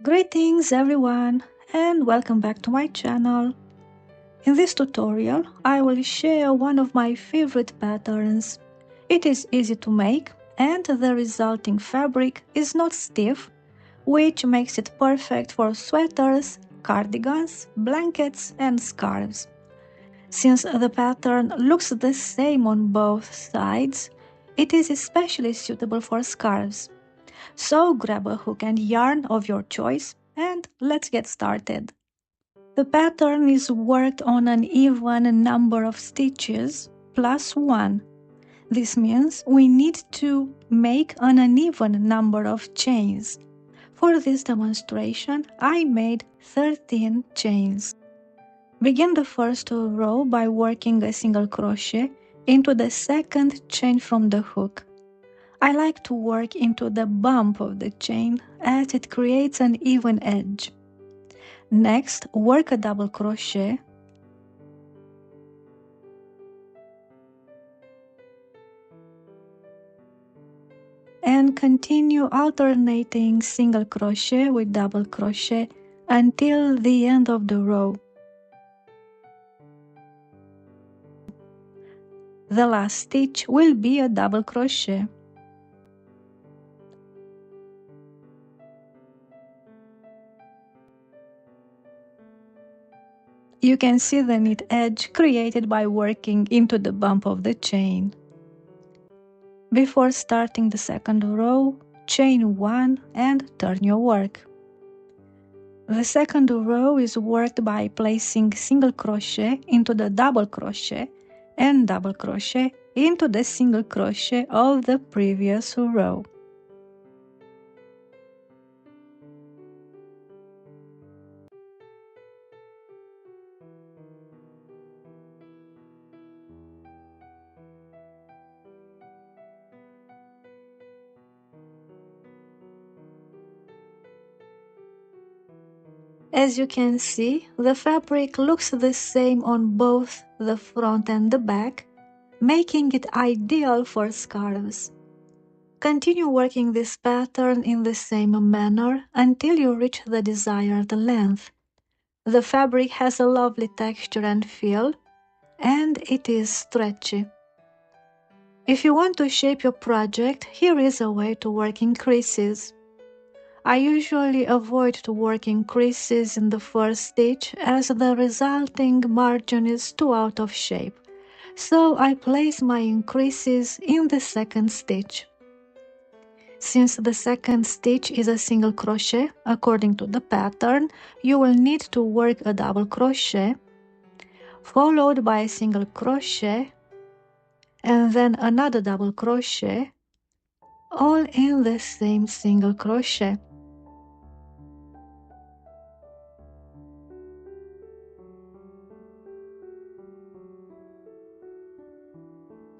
Greetings everyone and welcome back to my channel. In this tutorial I will share one of my favorite patterns. It is easy to make and the resulting fabric is not stiff, which makes it perfect for sweaters, cardigans, blankets and scarves. Since the pattern looks the same on both sides, it is especially suitable for scarves. So grab a hook and yarn of your choice and let's get started. The pattern is worked on an even number of stitches plus 1. This means we need to make an uneven number of chains. For this demonstration, I made 13 chains. Begin the first row by working a single crochet into the second chain from the hook. I like to work into the bump of the chain as it creates an even edge. Next, work a double crochet and continue alternating single crochet with double crochet until the end of the row. The last stitch will be a double crochet. You can see the neat edge created by working into the bump of the chain. Before starting the second row, chain 1 and turn your work. The second row is worked by placing single crochet into the double crochet and double crochet into the single crochet of the previous row. As you can see, the fabric looks the same on both the front and the back, making it ideal for scarves. Continue working this pattern in the same manner until you reach the desired length. The fabric has a lovely texture and feel, and it is stretchy. If you want to shape your project, here is a way to work in creases. I usually avoid to work in creases in the first stitch as the resulting margin is too out of shape, so I place my increases in the second stitch. Since the second stitch is a single crochet, according to the pattern, you will need to work a double crochet, followed by a single crochet, and then another double crochet, all in the same single crochet.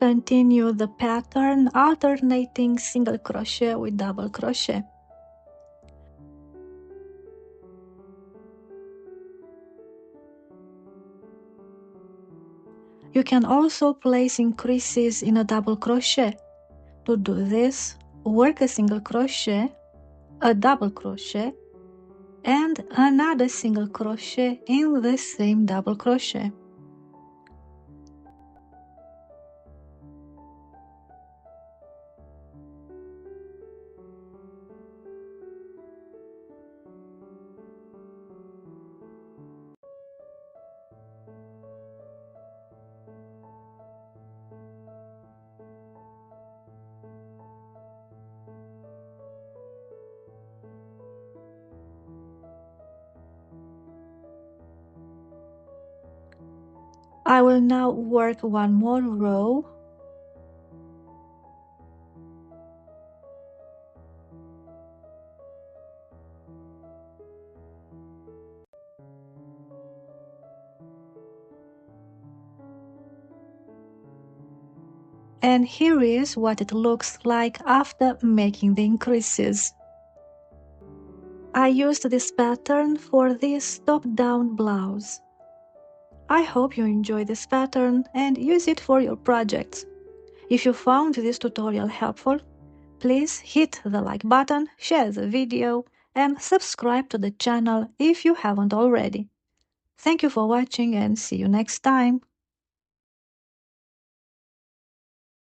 Continue the pattern alternating single crochet with double crochet. You can also place increases in a double crochet. To do this, work a single crochet, a double crochet, and another single crochet in the same double crochet. I will now work one more row. And here is what it looks like after making the increases. I used this pattern for this top-down blouse. I hope you enjoy this pattern and use it for your projects. If you found this tutorial helpful, please hit the like button, share the video, and subscribe to the channel if you haven't already. Thank you for watching and see you next time.